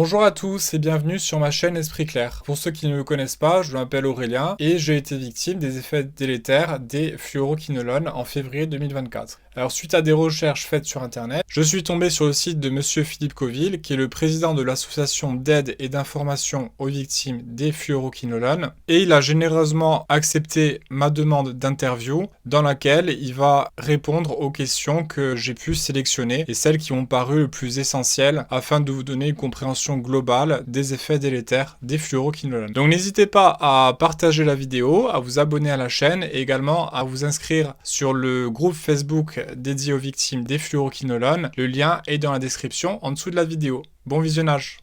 Bonjour à tous et bienvenue sur ma chaîne Esprit Clair. Pour ceux qui ne me connaissent pas, je m'appelle Aurélien et j'ai été victime des effets délétères des fluoroquinolones en février 2024. Alors suite à des recherches faites sur internet, je suis tombé sur le site de Monsieur Philippe Coville, qui est le président de l'association d'aide et d'information aux victimes des fluoroquinolones, et il a généreusement accepté ma demande d'interview dans laquelle il va répondre aux questions que j'ai pu sélectionner et celles qui m'ont paru le plus essentielles afin de vous donner une compréhension globale des effets délétères des fluoroquinolones. Donc n'hésitez pas à partager la vidéo, à vous abonner à la chaîne et également à vous inscrire sur le groupe Facebook dédié aux victimes des fluoroquinolones. Le lien est dans la description en dessous de la vidéo. Bon visionnage.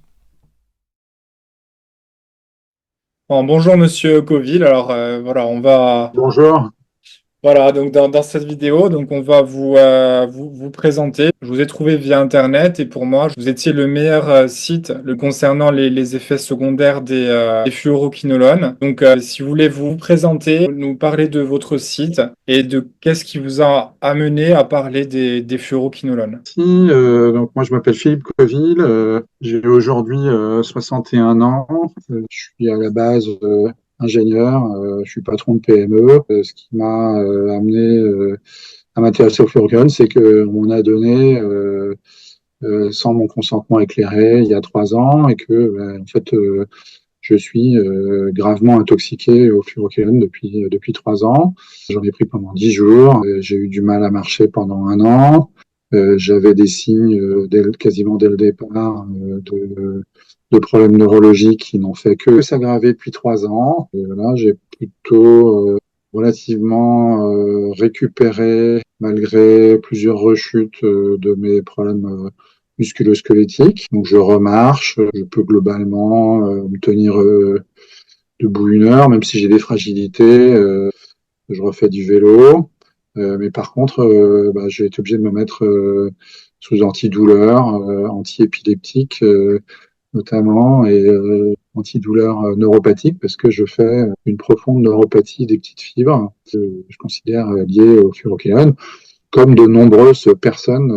Bon, bonjour Monsieur Coville. Alors voilà, Bonjour. Voilà, donc dans cette vidéo, donc on va vous présenter. Je vous ai trouvé via Internet et pour moi, vous étiez le meilleur site concernant les effets secondaires des fluoroquinolones. Donc, si vous voulez vous présenter, nous parler de votre site et de qu'est-ce qui vous a amené à parler des fluoroquinolones. Donc moi je m'appelle Philippe Coville, j'ai aujourd'hui 61 ans. Je suis à la base ingénieur, je suis patron de PME. Ce qui m'a amené à m'intéresser au fluorocarbone, c'est que on a donné sans mon consentement éclairé il y a 3 ans et que en fait je suis gravement intoxiqué au fluorocarbone depuis 3 ans. J'en ai pris pendant 10 jours. J'ai eu du mal à marcher pendant un an. J'avais des signes quasiment dès le départ de problèmes neurologiques qui n'ont fait que s'aggraver depuis 3 ans. Là, j'ai plutôt relativement récupéré malgré plusieurs rechutes de mes problèmes musculo-squelettiques. Donc je remarche, je peux globalement me tenir debout 1 heure, même si j'ai des fragilités. Je refais du vélo. Mais par contre, j'ai été obligé de me mettre sous antidouleur, anti-épileptique notamment, et antidouleur neuropathique, parce que je fais une profonde neuropathie des petites fibres, que je considère liée au fluoroquinolone, comme de nombreuses personnes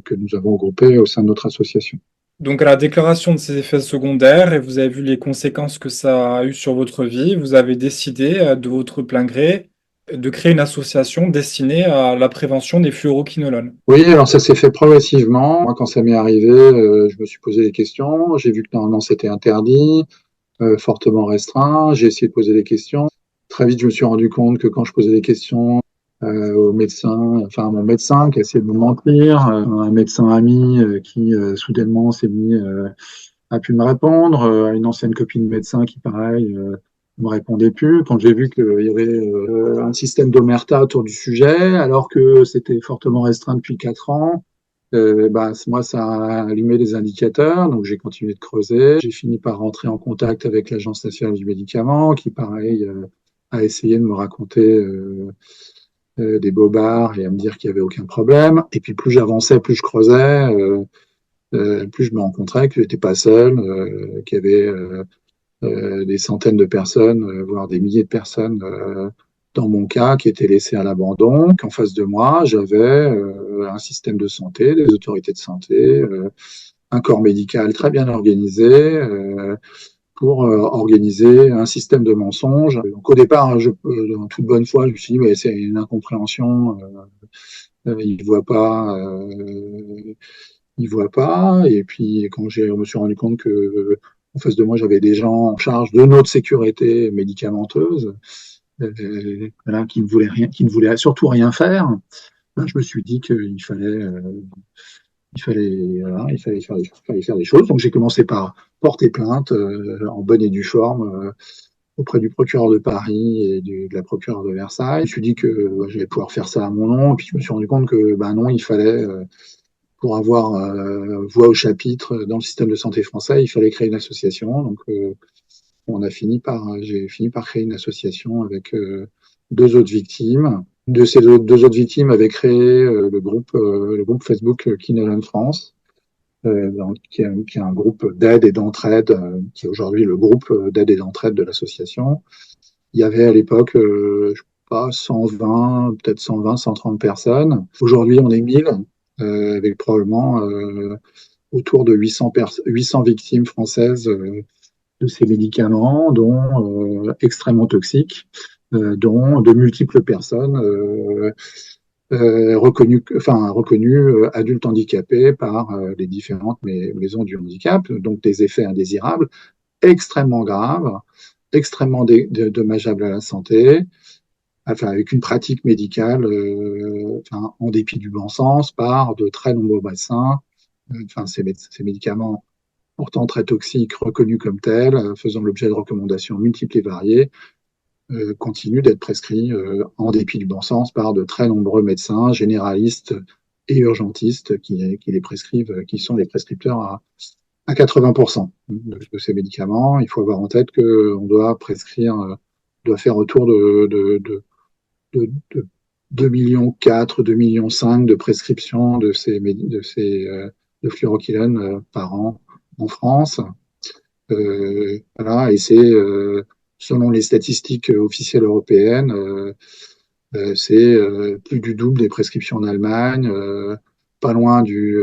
que nous avons regroupées au sein de notre association. Donc, à la déclaration de ces effets secondaires, et vous avez vu les conséquences que ça a eu sur votre vie, vous avez décidé de votre plein gré de créer une association destinée à la prévention des fluoroquinolones. Oui, alors ça s'est fait progressivement. Moi, quand ça m'est arrivé, je me suis posé des questions. J'ai vu que normalement c'était interdit, fortement restreint. J'ai essayé de poser des questions. Très vite, je me suis rendu compte que quand je posais des questions au médecin, enfin à mon médecin qui a essayé de me mentir, un médecin ami qui soudainement s'est mis a pu me répondre, à une ancienne copine médecin qui, pareil, me répondait plus. Quand j'ai vu qu'il y avait un système d'omerta autour du sujet, alors que c'était fortement restreint depuis 4 ans, moi, ça a allumé des indicateurs, donc j'ai continué de creuser. J'ai fini par rentrer en contact avec l'Agence nationale du médicament, qui, pareil, a essayé de me raconter des bobards et à me dire qu'il n'y avait aucun problème. Et puis plus j'avançais, plus je creusais, plus je me rencontrais que j'étais pas seul, qu'il y avait des centaines de personnes, voire des milliers de personnes dans mon cas qui étaient laissées à l'abandon. Qu'en face de moi, j'avais un système de santé, des autorités de santé, un corps médical très bien organisé pour organiser un système de mensonges. Donc au départ, en toute bonne foi, je me suis dit, mais c'est une incompréhension. Ils voient pas. Ils voient pas. Et puis, quand je me suis rendu compte que en face de moi, j'avais des gens en charge de notre sécurité médicamenteuse, voilà, qui ne voulaient rien, qui ne voulaient surtout rien faire, ben, je me suis dit qu'il fallait, voilà, il fallait faire des choses. Donc, j'ai commencé par porter plainte en bonne et due forme auprès du procureur de Paris et de la procureure de Versailles. Je me suis dit que j'allais pouvoir faire ça à mon nom. Et puis, je me suis rendu compte que, ben non, il fallait pour avoir voix au chapitre dans le système de santé français, il fallait créer une association. Donc, j'ai fini par créer une association avec 2 autres victimes. De ces deux autres victimes avaient créé le groupe Facebook Kinelan France, qui est un groupe d'aide et d'entraide, qui est aujourd'hui le groupe d'aide et d'entraide de l'association. Il y avait à l'époque, je sais pas, 120, peut-être 120, 130 personnes. Aujourd'hui, on est 1000, avec probablement autour de 800 victimes françaises de ces médicaments, dont extrêmement toxiques, dont de multiples personnes reconnues adultes handicapés par les différentes maisons du handicap, donc des effets indésirables extrêmement graves, extrêmement dommageables à la santé, enfin, avec une pratique médicale en dépit du bon sens par de très nombreux médecins. Ces médicaments pourtant très toxiques, reconnus comme tels, faisant l'objet de recommandations multiples et variées, continuent d'être prescrits en dépit du bon sens par de très nombreux médecins, généralistes et urgentistes qui les prescrivent, qui sont les prescripteurs à 80% de ces médicaments. Il faut avoir en tête qu'on doit faire autour de 2,4 millions, 2,5 millions de prescriptions de fluoroquinone par an en France. Voilà, et c'est selon les statistiques officielles européennes, c'est plus du double des prescriptions en Allemagne, pas loin du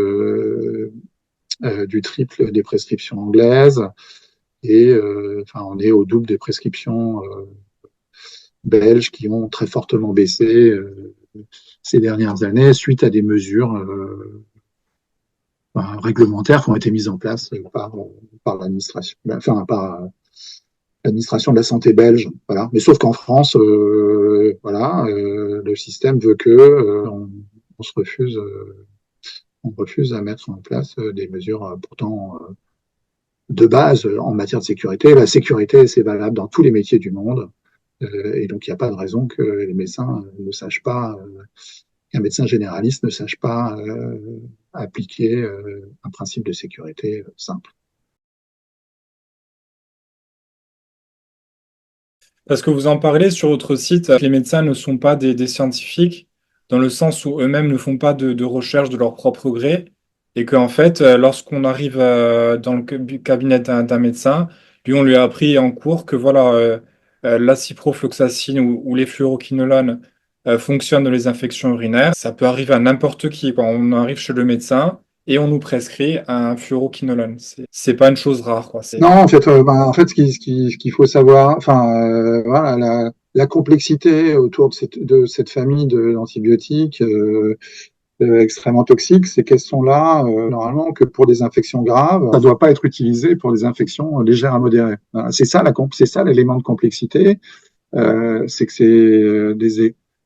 triple des prescriptions anglaises, et on est au double des prescriptions belges qui ont très fortement baissé ces dernières années suite à des mesures réglementaires qui ont été mises en place par l'administration, par l'administration de la santé belge. Voilà. Mais sauf qu'en France, le système veut que on refuse à mettre en place des mesures pourtant de base en matière de sécurité. La sécurité, c'est valable dans tous les métiers du monde. Et donc, il n'y a pas de raison que les médecins ne sachent pas, qu'un médecin généraliste ne sache pas appliquer un principe de sécurité simple. Parce que vous en parlez sur votre site, les médecins ne sont pas des scientifiques, dans le sens où eux-mêmes ne font pas de recherche de leur propre gré, et qu'en fait, lorsqu'on arrive dans le cabinet d'un médecin, lui, on lui a appris en cours que voilà, la ciprofloxacine ou les fluoroquinolones fonctionnent dans les infections urinaires. Ça peut arriver à n'importe qui, quoi. On arrive chez le médecin et on nous prescrit un fluoroquinolone. C'est pas une chose rare, quoi. Non, ce qu'il faut savoir, voilà, la complexité autour de cette famille d'antibiotiques extrêmement toxiques, c'est qu'elles sont là normalement que pour des infections graves. Ça ne doit pas être utilisé pour des infections légères à modérées. Voilà. C'est ça l'élément de complexité, c'est que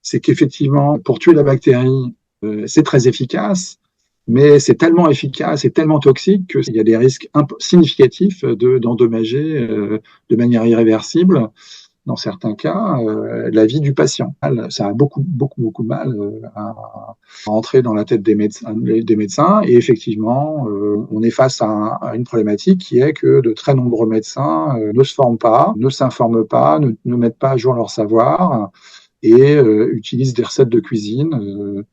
c'est qu'effectivement pour tuer la bactérie, c'est très efficace. Mais c'est tellement efficace et tellement toxique qu'il y a des risques significatifs d'endommager de manière irréversible, dans certains cas, la vie du patient. Ça a beaucoup de mal à rentrer dans la tête des médecins. Et effectivement, on est face à une problématique qui est que de très nombreux médecins ne se forment pas, ne s'informent pas, ne mettent pas à jour leur savoir et utilisent des recettes de cuisine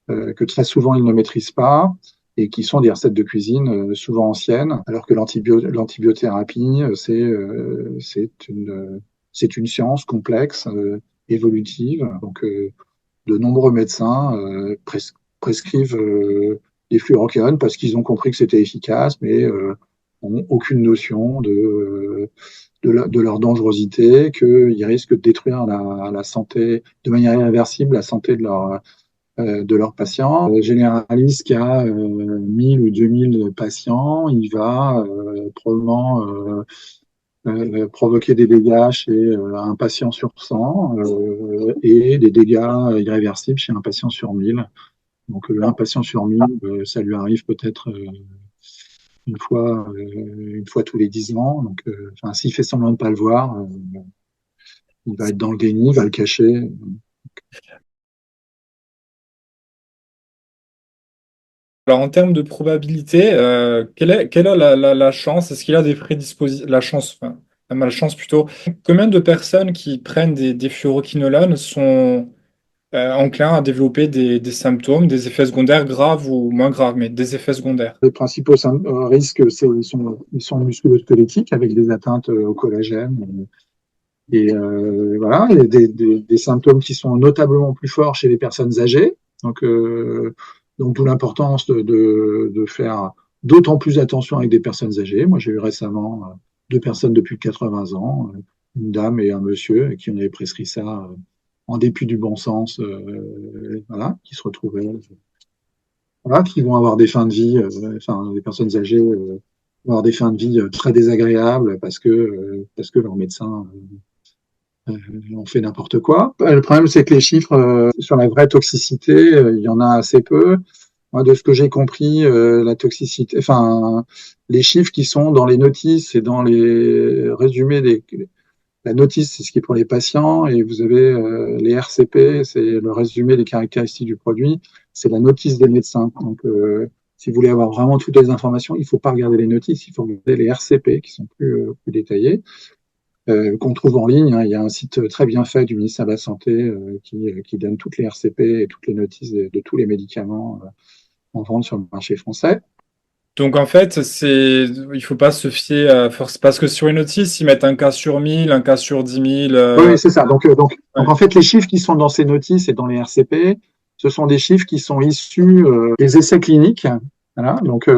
que très souvent ils ne maîtrisent pas et qui sont des recettes de cuisine souvent anciennes, alors que l'antibiothérapie, c'est une science complexe, évolutive. Donc, de nombreux médecins prescrivent des fluoroquinolones parce qu'ils ont compris que c'était efficace, mais n'ont aucune notion de leur dangerosité, qu'ils risquent de détruire la santé de manière irréversible, la santé de leurs patients. Le généraliste qui a 1000 ou 2000 patients, il va probablement provoquer des dégâts chez un patient sur 100 et des dégâts irréversibles chez un patient sur 1000. Donc un patient sur 1000, ça lui arrive peut-être une fois tous les 10 ans. Donc s'il fait semblant de ne pas le voir, il va être dans le déni, il va le cacher. Alors, en termes de probabilité, quelle est la chance? Est-ce qu'il y a des prédispositions? La chance, enfin, la malchance plutôt. Combien de personnes qui prennent des fluoroquinolones sont enclins à développer des symptômes, des effets secondaires graves ou moins graves, mais des effets secondaires? Les principaux risques, ils sont musculo-squelettiques avec des atteintes au collagène. Et voilà, il y a des symptômes qui sont notablement plus forts chez les personnes âgées. Donc d'où l'importance de faire d'autant plus attention avec des personnes âgées. Moi, j'ai eu récemment 2 personnes de plus de 80 ans, une dame et un monsieur, qui en avaient prescrit ça en dépit du bon sens, voilà, qui se retrouvaient, voilà, qui vont avoir des fins de vie, enfin, des personnes âgées vont avoir des fins de vie très désagréables parce que leur médecin ont fait n'importe quoi. Le problème, c'est que les chiffres sur la vraie toxicité, il y en a assez peu. Moi, de ce que j'ai compris, la toxicité, enfin, les chiffres qui sont dans les notices et dans les résumés la notice, c'est ce qui est pour les patients, et vous avez les RCP, c'est le résumé des caractéristiques du produit, c'est la notice des médecins. Donc, si vous voulez avoir vraiment toutes les informations, il ne faut pas regarder les notices, il faut regarder les RCP qui sont plus détaillés, qu'on trouve en ligne. Hein. Il y a un site très bien fait du ministère de la Santé qui donne toutes les RCP et toutes les notices de tous les médicaments en vente sur le marché français. Donc en fait, il faut pas se fier à force, parce que sur une notice, ils mettent un cas sur 1000, un cas sur 10 000. Oui, c'est ça. Donc, Ouais. en fait, les chiffres qui sont dans ces notices et dans les RCP, ce sont des chiffres qui sont issus des essais cliniques. Voilà. Donc,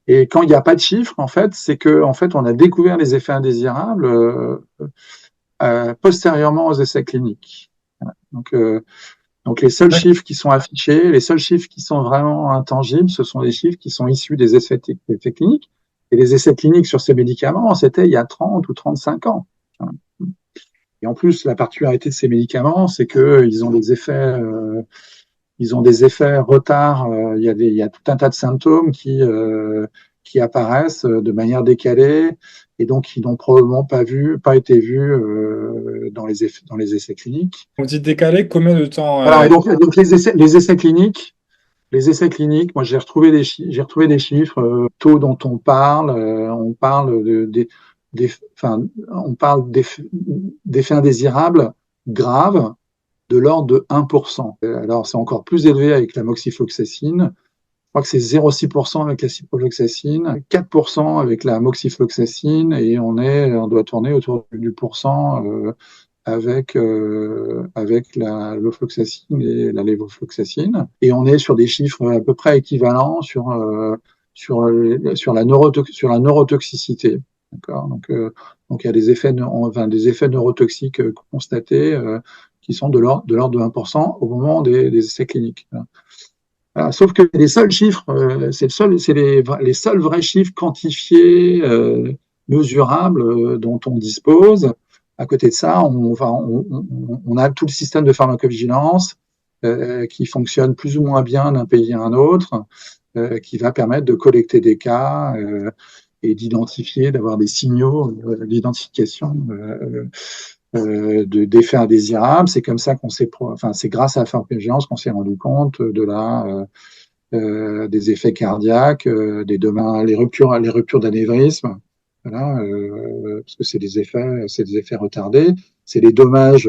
et quand il n'y a pas de chiffres, en fait, c'est que en fait, on a découvert les effets indésirables postérieurement aux essais cliniques. Voilà. Donc, les seuls chiffres qui sont affichés, les seuls chiffres qui sont vraiment intangibles, ce sont des chiffres qui sont issus des essais cliniques. Et les essais cliniques sur ces médicaments, c'était il y a 30 ou 35 ans. Et en plus, la particularité de ces médicaments, c'est qu'ils ont ils ont des effets retard. Il y a tout un tas de symptômes qui apparaissent de manière décalée et donc qui n'ont probablement pas été vus dans les essais cliniques. On dit décalé, combien de temps Voilà. Et donc les essais cliniques, moi j'ai retrouvé des chiffres, taux dont on parle enfin, on parle d'effets indésirables graves de l'ordre de 1%. Alors c'est encore plus élevé avec la moxifloxacine. Je crois que c'est 0,6% avec la ciprofloxacine, 4% avec la moxifloxacine, et on doit tourner autour du pourcent avec la lofloxacine et la lévofloxacine. Et on est sur des chiffres à peu près équivalents sur la neurotoxicité. D'accord. Donc il y a des effets neurotoxiques constatés qui sont de l'ordre de 1% au moment des essais cliniques. Voilà. Sauf que les seuls chiffres, c'est les seuls vrais chiffres quantifiés, mesurables, dont on dispose. À côté de ça, on a tout le système de pharmacovigilance qui fonctionne plus ou moins bien d'un pays à un autre, qui va permettre de collecter des cas et d'identifier, d'avoir des signaux d'identification d'effets indésirables. C'est comme ça c'est grâce à la pharmacovigilance qu'on s'est rendu compte des effets cardiaques, les ruptures d'anévrisme. Voilà, parce que c'est des effets retardés. C'est les dommages.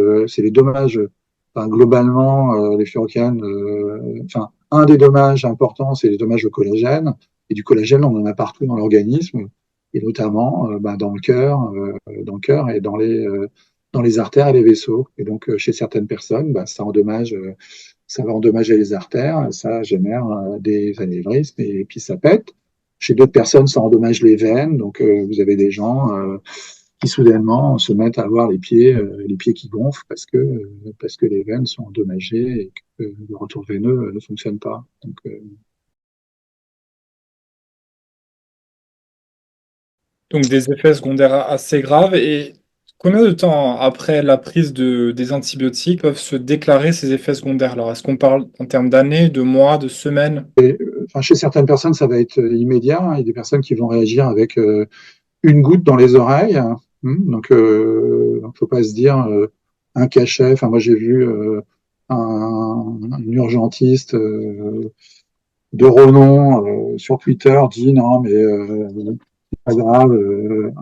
Enfin, globalement, les fluoroquinolones, enfin, un des dommages importants, c'est les dommages au collagène. Et du collagène, on en a partout dans l'organisme, et notamment dans le cœur et dans les artères et les vaisseaux. Et donc, chez certaines personnes, ça va endommager les artères, ça génère des anévrismes et puis ça pète. Chez d'autres personnes, ça endommage les veines. Donc, vous avez des gens qui soudainement se mettent à avoir les pieds qui gonflent parce que les veines sont endommagées et que le retour veineux ne fonctionne pas. Donc des effets secondaires assez graves. Et combien de temps après la prise des antibiotiques peuvent se déclarer ces effets secondaires? Alors, est-ce qu'on parle en termes d'années, de mois, de semaines? Enfin, chez certaines personnes, ça va être immédiat. Hein. Il y a des personnes qui vont réagir avec une goutte dans les oreilles. Donc, faut pas se dire un cachet. Enfin, moi, j'ai vu une urgentiste de renom sur Twitter dit non, mais c'est pas grave,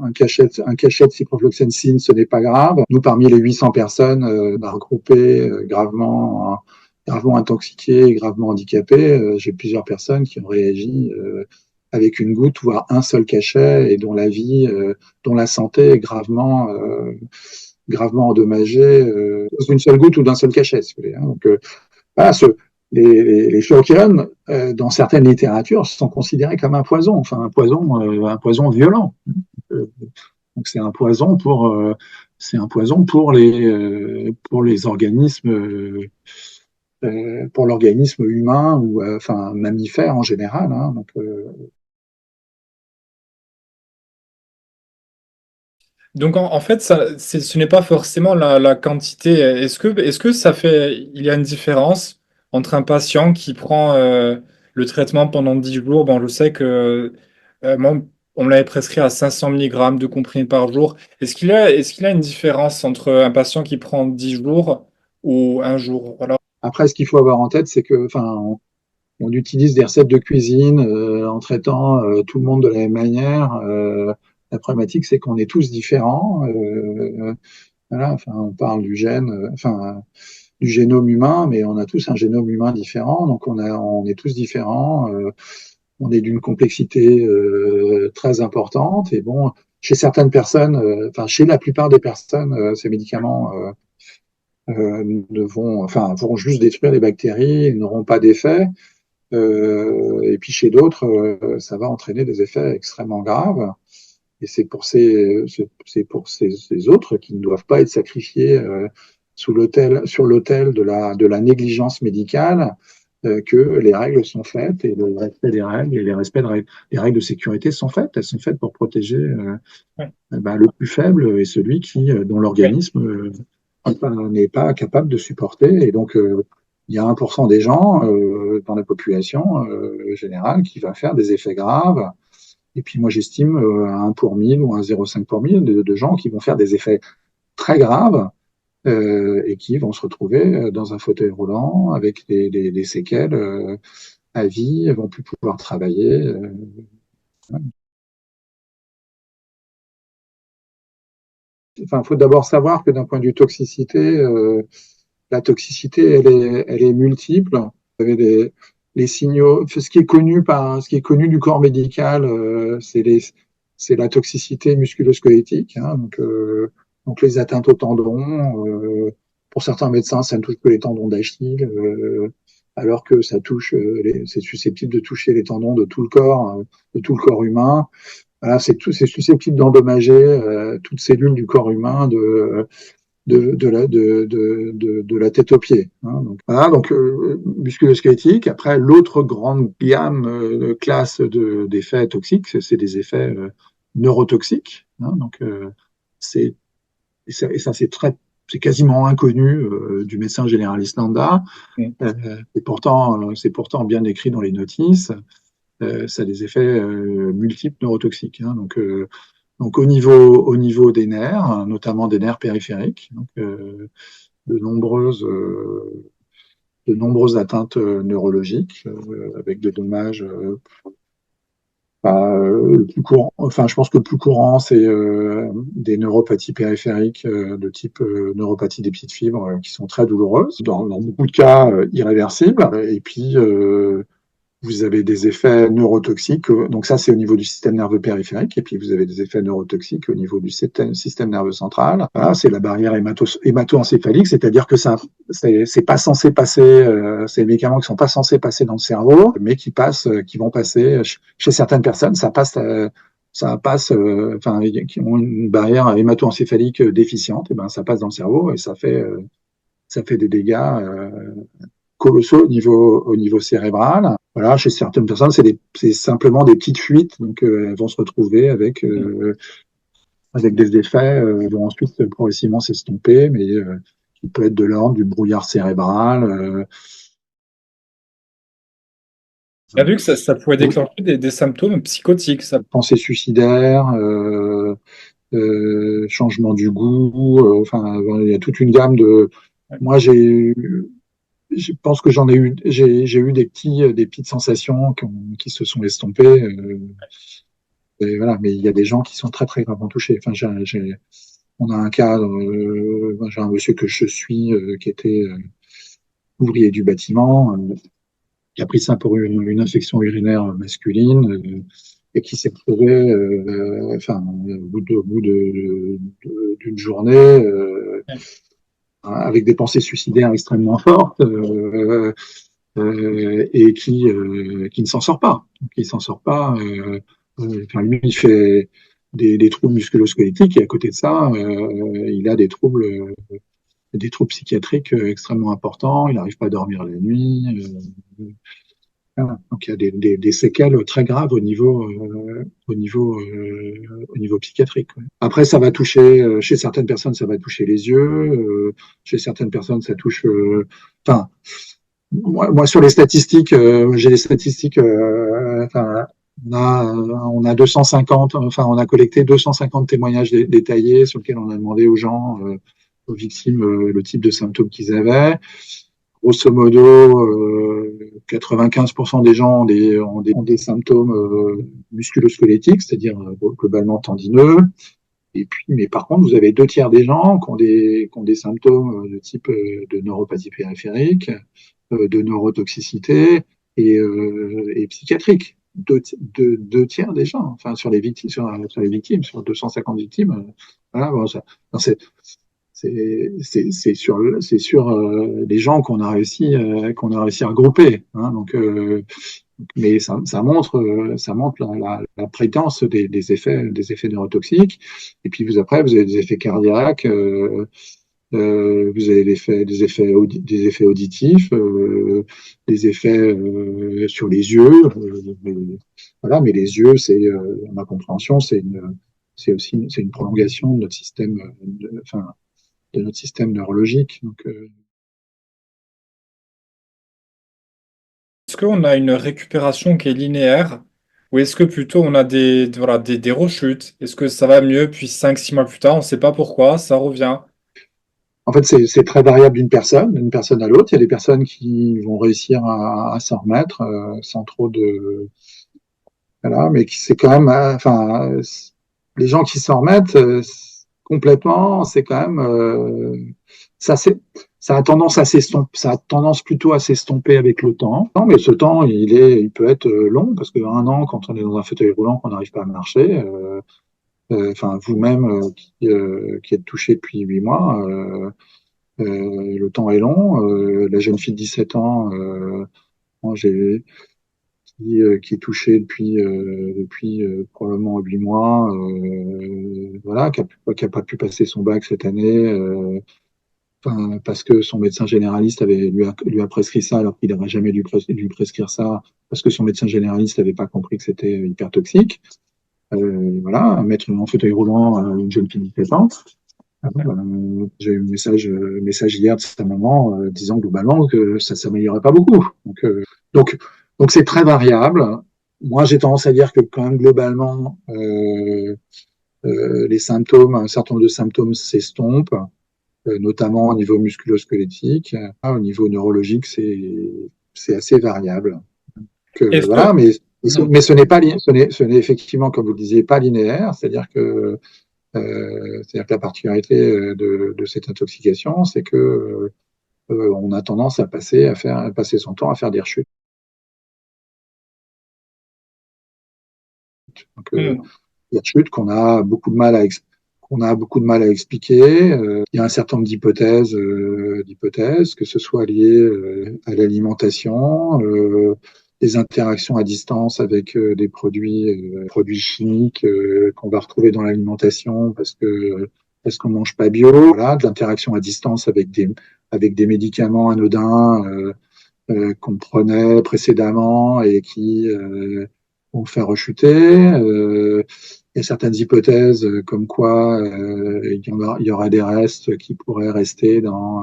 un cachet de ciprofloxacine, ce n'est pas grave. Nous, parmi les 800 personnes regroupées, gravement intoxiquées, gravement handicapées, j'ai plusieurs personnes qui ont réagi avec une goutte, voire un seul cachet, et dont la santé est gravement endommagée à cause d'une seule goutte ou d'un seul cachet, si vous voulez. Hein. Donc, voilà, les fluoroquinolones, dans certaines littératures, sont considérés comme un poison, enfin un poison violent. Donc c'est un poison pour les organismes, pour l'organisme humain ou enfin mammifère en général. Hein, donc, Donc en fait, ce n'est pas forcément la quantité. Est-ce que il y a une différence entre un patient qui prend le traitement pendant 10 jours? Bon, je sais que moi, on me l'avait prescrit à 500 milligrammes de comprimés par jour. Est-ce qu'il y a une différence entre un patient qui prend 10 jours ou un jour? Voilà. après, ce qu'il faut avoir en tête, c'est que, enfin, on utilise des recettes de cuisine en traitant tout le monde de la même manière. La problématique, c'est qu'on est tous différents. Voilà, enfin, on parle du gène, enfin, du génome humain, mais on a tous un génome humain différent, donc on est tous différents. On est d'une complexité très importante. Et bon, chez certaines personnes, enfin, chez la plupart des personnes, ces médicaments vont juste détruire les bactéries, ils n'auront pas d'effet. Et puis chez d'autres, ça va entraîner des effets extrêmement graves. Et c'est pour ces autres qui ne doivent pas être sacrifiés sur l'autel de la négligence médicale que les règles sont faites et le respect des règles et les règles de sécurité sont faites. Elles sont faites pour protéger Ouais. ben, le plus faible et celui dont Ouais. l'organisme n'est pas capable de supporter. Et donc, il y a 1% des gens dans la population générale qui va faire des effets graves. Et puis moi, j'estime à 1 pour 1000 ou à 0,5 pour 1000 de gens qui vont faire des effets très graves et qui vont se retrouver dans un fauteuil roulant avec des séquelles à vie, vont plus pouvoir travailler. Enfin, il faut d'abord savoir que d'un point de vue toxicité, la toxicité, elle est multiple. Vous avez les signaux. Ce qui est connu du corps médical, c'est la toxicité musculo-squelettique. Hein, donc les atteintes aux tendons. Pour certains médecins, ça ne touche que les tendons d'Achille, alors que c'est susceptible de toucher les tendons de tout le corps humain. Voilà, c'est susceptible d'endommager toute cellule du corps humain de la tête aux pieds. Hein. Donc, voilà, donc musculo-squelettique. Après, l'autre grande gamme de classe d'effets toxiques, c'est des effets neurotoxiques. Hein. Donc, c'est et ça c'est quasiment inconnu du médecin généraliste lambda. C'est pourtant bien écrit dans les notices. Ça a des effets multiples neurotoxiques. Hein. Donc au niveau des nerfs, notamment des nerfs périphériques, donc, de nombreuses de nombreuses atteintes neurologiques avec des dommages. Le plus courant, enfin, je pense que le plus courant, c'est des neuropathies périphériques de type neuropathie des petites fibres qui sont très douloureuses, dans beaucoup de cas irréversibles. Et puis, vous avez des effets neurotoxiques, donc ça c'est au niveau du système nerveux périphérique, et puis vous avez des effets neurotoxiques au niveau du système nerveux central. Voilà, c'est la barrière hémato-encéphalique, c'est-à-dire que c'est pas censé passer, c'est des médicaments qui sont pas censés passer dans le cerveau, mais qui vont passer chez certaines personnes, ça passe, enfin, qui ont une barrière hémato-encéphalique déficiente, et ben ça passe dans le cerveau et ça fait des dégâts colossaux au niveau cérebral. Voilà, chez certaines personnes, c'est simplement des petites fuites, donc elles vont se retrouver avec des effets qui vont ensuite progressivement s'estomper, mais qui peut être de l'ordre du brouillard cérébral. Tu as vu que ça pouvait déclencher des symptômes psychotiques, ça. Pensée suicidaire, changement du goût, enfin, il y a toute une gamme de. Moi, je pense que j'ai eu des petites sensations qui se sont estompées. Et voilà, mais il y a des gens qui sont très très gravement touchés. Enfin, on a un cas, j'ai un monsieur que je suis qui était ouvrier du bâtiment, qui a pris ça pour une infection urinaire masculine et qui s'est retrouvé, enfin, au bout d'une journée, avec des pensées suicidaires extrêmement fortes. et qui ne s'en sort pas. Qui s'en sort pas. Enfin, lui, il fait des troubles musculo-squelettiques et à côté de ça, il a des troubles psychiatriques extrêmement importants. Il n'arrive pas à dormir la nuit. Voilà. Donc il y a des séquelles très graves au niveau psychiatrique. Ouais. Après, ça va toucher, chez certaines personnes, ça va toucher les yeux, chez certaines personnes, ça touche. Enfin, moi, sur les statistiques, j'ai les statistiques. Enfin, on a 250, enfin, on a collecté 250 témoignages détaillés sur lesquels on a demandé aux gens, aux victimes, le type de symptômes qu'ils avaient. Grosso modo, 95% des gens ont des symptômes musculo-squelettiques, c'est-à-dire globalement tendineux. Et puis, mais par contre, vous avez 2 tiers des gens qui ont des symptômes de type de neuropathie périphérique, de neurotoxicité et psychiatrique. Deux tiers des gens, enfin sur 250 victimes, voilà, bon, c'est sur les gens qu'on a réussi à regrouper. Hein, donc, mais ça montre la fréquence des effets neurotoxiques. Et puis après, vous avez des effets cardiaques, vous avez des effets auditifs, des effets sur les yeux. Mais, voilà, mais les yeux, ma compréhension, c'est une prolongation de notre système, enfin, de notre système neurologique. Donc, Est-ce qu'on a une récupération qui est linéaire ou est-ce que plutôt on a voilà, des rechutes? Est-ce que ça va mieux puis 5, 6 mois plus tard, on ne sait pas pourquoi, ça revient? en fait, c'est très variable d'une personne à l'autre. Il y a des personnes qui vont réussir à s'en remettre sans trop de, voilà, mais qui c'est quand même, enfin, les gens qui s'en remettent complètement, c'est quand même, ça c'est, ça a tendance à s'estomper, ça a tendance plutôt à s'estomper avec le temps. Non, mais ce temps, il peut être long parce qu'un an, quand on est dans un fauteuil roulant, qu'on n'arrive pas à marcher, enfin, vous-même qui êtes touché depuis 8 mois, le temps est long. La jeune fille de 17 ans, moi, qui est touchée depuis probablement 8 mois, voilà, qui a pas pu passer son bac cette année, enfin, parce que son médecin généraliste lui a prescrit ça alors qu'il n'aurait jamais dû prescrire ça parce que son médecin généraliste n'avait pas compris que c'était hyper toxique. Voilà, mettre en fauteuil roulant une jeune fille de 17 ans. J'ai eu un message hier de sa maman disant globalement que ça s'améliorait pas beaucoup. Donc, donc c'est très variable. Moi, j'ai tendance à dire que quand même globalement, les symptômes, un certain nombre de symptômes s'estompent, notamment au niveau musculo-squelettique. Au niveau neurologique, c'est assez variable. Est-ce Voilà, que... Hmm. mais ce n'est effectivement, comme vous le disiez, pas linéaire. C'est-à-dire que la particularité de cette intoxication, c'est que on a tendance à passer son temps à faire des rechutes. Donc, Hmm. des rechutes qu'on a beaucoup de mal à expliquer. Il y a un certain nombre d'hypothèses, que ce soit lié à l'alimentation, des interactions à distance avec des produits chimiques qu'on va retrouver dans l'alimentation parce qu'on mange pas bio. Voilà, de l'interaction à distance avec des médicaments anodins qu'on prenait précédemment et qui vont faire rechuter. Il y a certaines hypothèses comme quoi il y aura des restes qui pourraient rester dans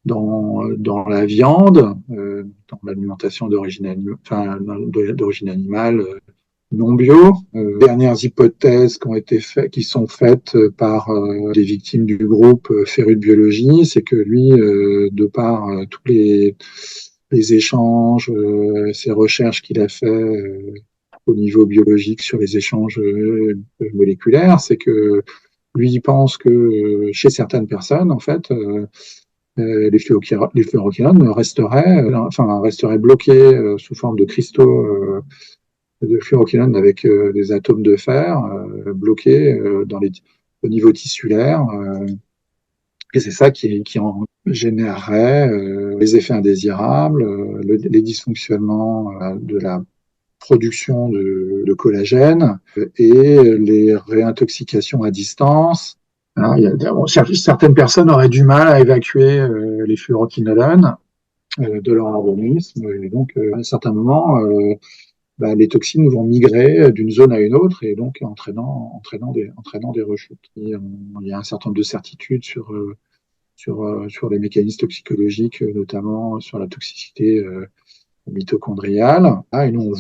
la viande, dans l'alimentation d'origine animale non bio. Dernières hypothèses qui sont faites par des victimes du groupe Féru de biologie, c'est que lui, de par tous les échanges, ces recherches qu'il a fait au niveau biologique sur les échanges moléculaires, c'est que lui, il pense que chez certaines personnes, en fait, les fluoroquinolones resteraient bloqués sous forme de cristaux de fluoroquinone avec des atomes de fer bloqués au niveau tissulaire. Et c'est ça qui en générerait les effets indésirables, les dysfonctionnements de la production de collagène et les réintoxications à distance. Hein, certaines personnes auraient du mal à évacuer les fluoroquinolones de leur organisme, et donc à un certain moment, les toxines vont migrer d'une zone à une autre et donc entraînant des rechutes. Il y a un certain nombre de certitudes sur les mécanismes toxicologiques, notamment sur la toxicité mitochondriale. Et nous, on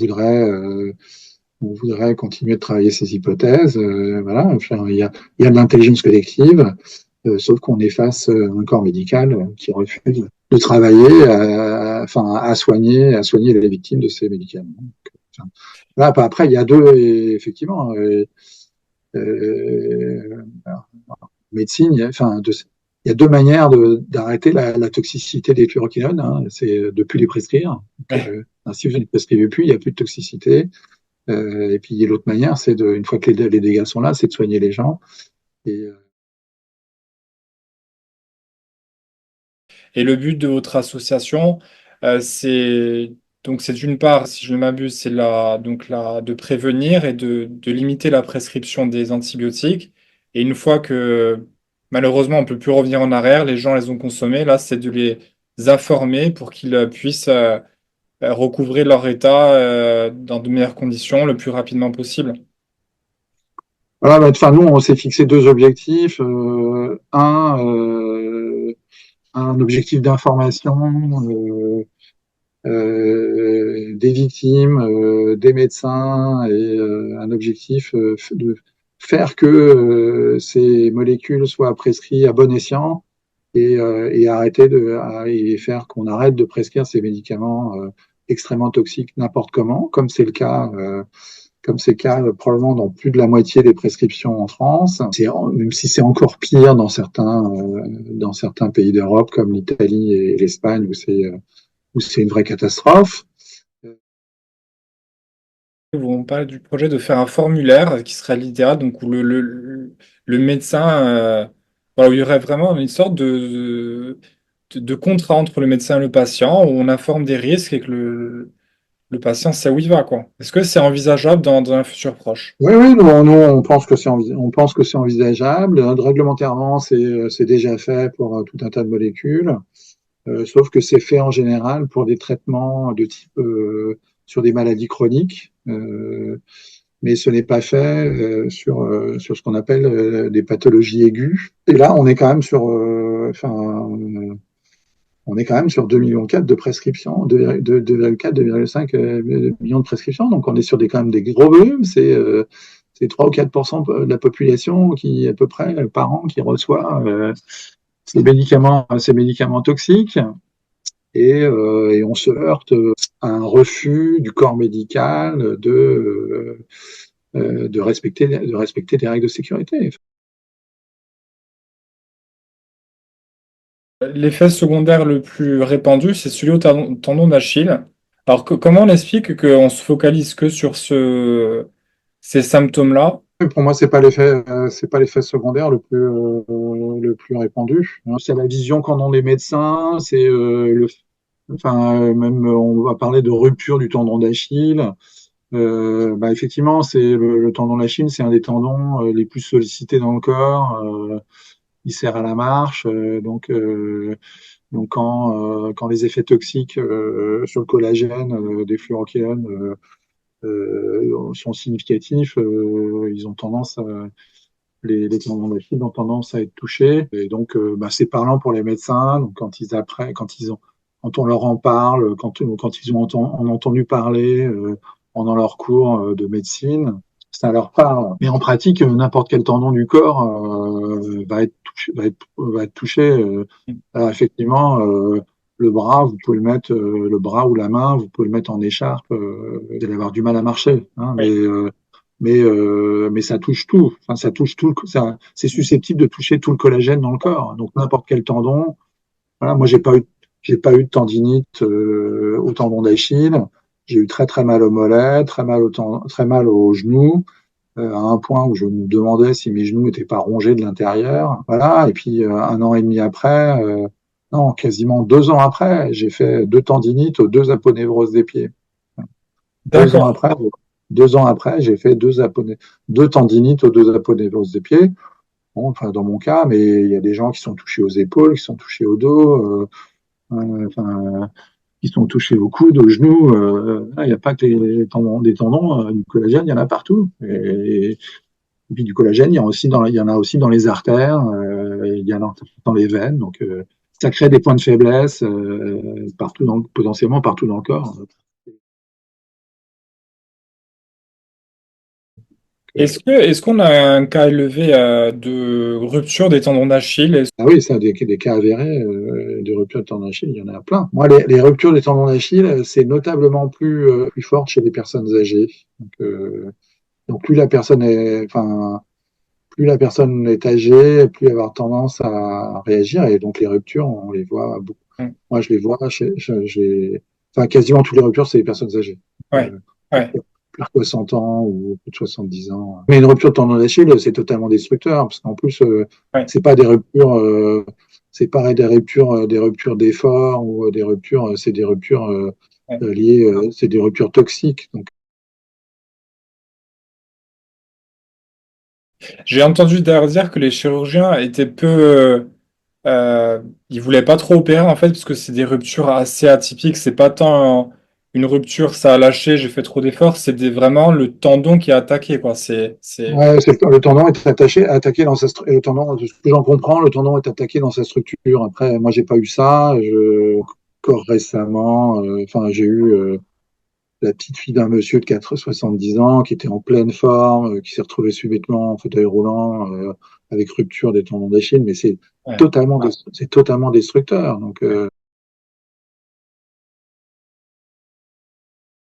voudrait continuer de travailler ces hypothèses. Voilà. Enfin, il y a de l'intelligence collective, sauf qu'on est face à un corps médical qui refuse de travailler à soigner les victimes de ces médicaments. Enfin, là, après, il y a effectivement, médecine, il y a deux manières d'arrêter la toxicité des fluoroquinolones. Hein. C'est de plus les prescrire. Donc, si vous ne les prescrivez plus, il n'y a plus de toxicité. Et puis l'autre manière, c'est une fois que les dégâts sont là, c'est de soigner les gens. Et le but de votre association, c'est donc c'est d'une part, si je ne m'abuse, c'est de prévenir et de limiter la prescription des antibiotiques. Et une fois que malheureusement on peut plus revenir en arrière, les gens les ont consommés, là c'est de les informer pour qu'ils puissent recouvrer leur état dans de meilleures conditions le plus rapidement possible. Voilà, nous, on s'est fixé deux objectifs. Un objectif d'information des victimes, des médecins, et un objectif de faire que ces molécules soient prescrites à bon escient et et faire qu'on arrête de prescrire ces médicaments extrêmement toxiques n'importe comment, comme c'est le cas probablement dans plus de la moitié des prescriptions en France, même si c'est encore pire dans certains pays d'Europe comme l'Italie et l'Espagne où c'est une vraie catastrophe. On parle du projet de faire un formulaire qui serait littéral, donc où le médecin, voilà, où il y aurait vraiment une sorte de contrat entre le médecin et le patient, où on informe des risques et que le patient sait où il va, quoi. Est-ce que c'est envisageable dans un futur proche? Oui, oui, nous, on pense que c'est envisageable. Réglementairement, c'est déjà fait pour tout un tas de molécules, sauf que c'est fait en général pour des traitements de type sur des maladies chroniques, mais ce n'est pas fait sur ce qu'on appelle des pathologies aiguës. Et là, on est quand même sur 2,4 millions de prescriptions, 2,4, 2,5 millions de prescriptions. Donc, on est sur quand même des gros volumes. C'est 3 ou 4% de la population qui, à peu près, par an, qui reçoit ces médicaments toxiques. Et on se heurte à un refus du corps médical de respecter des règles de sécurité. L'effet secondaire le plus répandu, c'est celui au tendon d'Achille. Alors, comment on explique qu'on se focalise que sur ces symptômes-là? Pour moi, c'est pas l'effet secondaire le plus répandu. C'est la vision qu'en ont les médecins. C'est même on va parler de rupture du tendon d'Achille. Effectivement, c'est le tendon d'Achille, c'est un des tendons les plus sollicités dans le corps. Il sert à la marche, donc quand les effets toxiques sur le collagène des fluoroquinolones sont significatifs, ils ont tendance les tendons d'Achille ont tendance à être touchés. Et donc, c'est parlant pour les médecins. Donc, quand on leur en parle, quand ils ont entendu parler pendant leur cours de médecine, ça leur parle. Mais en pratique, n'importe quel tendon du corps va être touché. Alors, effectivement, le bras, vous pouvez le mettre, le bras ou la main, vous pouvez le mettre en écharpe. Vous allez avoir du mal à marcher, hein, mais ça touche tout. Enfin, ça touche tout. C'est susceptible de toucher tout le collagène dans le corps. Donc n'importe quel tendon. Voilà, moi j'ai pas eu de tendinite au tendon d'Achille. J'ai eu très très mal au mollet, très mal au genou, à un point où je me demandais si mes genoux n'étaient pas rongés de l'intérieur. Voilà. Et puis un an et demi après, Non, quasiment 2 ans après, j'ai fait 2 tendinites aux 2 aponevroses des pieds. 2 ans D'accord. après, 2 ans après, j'ai fait 2 tendinites aux 2 aponevroses des pieds. Bon, enfin, dans mon cas, mais il y a des gens qui sont touchés aux épaules, qui sont touchés au dos, enfin, qui sont touchés au coude, aux genoux. Il n'y a pas que des tendons, du collagène, il y en a partout. Et puis du collagène, il y en a aussi dans les artères, il y en a dans les veines. Donc, ça crée des points de faiblesse potentiellement partout dans le corps. Est-ce qu'on a un cas élevé de rupture des tendons d'Achille? Ah oui, ça, des cas avérés de rupture de tendon d'Achille, il y en a plein. Moi, les ruptures des tendons d'Achille, c'est notablement plus fort chez les personnes âgées. Donc plus la personne est, enfin, plus la personne est âgée, plus elle va avoir tendance à réagir. Et donc les ruptures, on les voit beaucoup. Mm. Moi, je les vois enfin, quasiment toutes les ruptures, c'est les personnes âgées. Ouais, Euh, ouais, plus de 60 ans ou plus de 70 ans. Mais une rupture de tendon d'Achille, c'est totalement destructeur, parce qu'en plus, ouais. c'est pas des ruptures, c'est pareil des ruptures d'effort ou des ruptures, c'est des ruptures Ouais. liées, c'est des ruptures toxiques. Donc, J'ai entendu d'ailleurs dire que les chirurgiens étaient ils voulaient pas trop opérer en fait parce que c'est des ruptures assez atypiques. C'est pas tant une rupture, ça a lâché, j'ai fait trop d'efforts. Vraiment le tendon qui a attaqué quoi. ouais, le tendon est attaqué dans le tendon, de ce que j'en comprends, le tendon est attaqué dans sa structure. Après, moi, j'ai pas eu ça. Encore récemment, enfin, j'ai eu la petite fille d'un monsieur de 70 ans qui était en pleine forme, qui s'est retrouvé subitement en fauteuil roulant avec rupture des tendons d'Achille, mais Ouais. c'est totalement destructeur. Donc,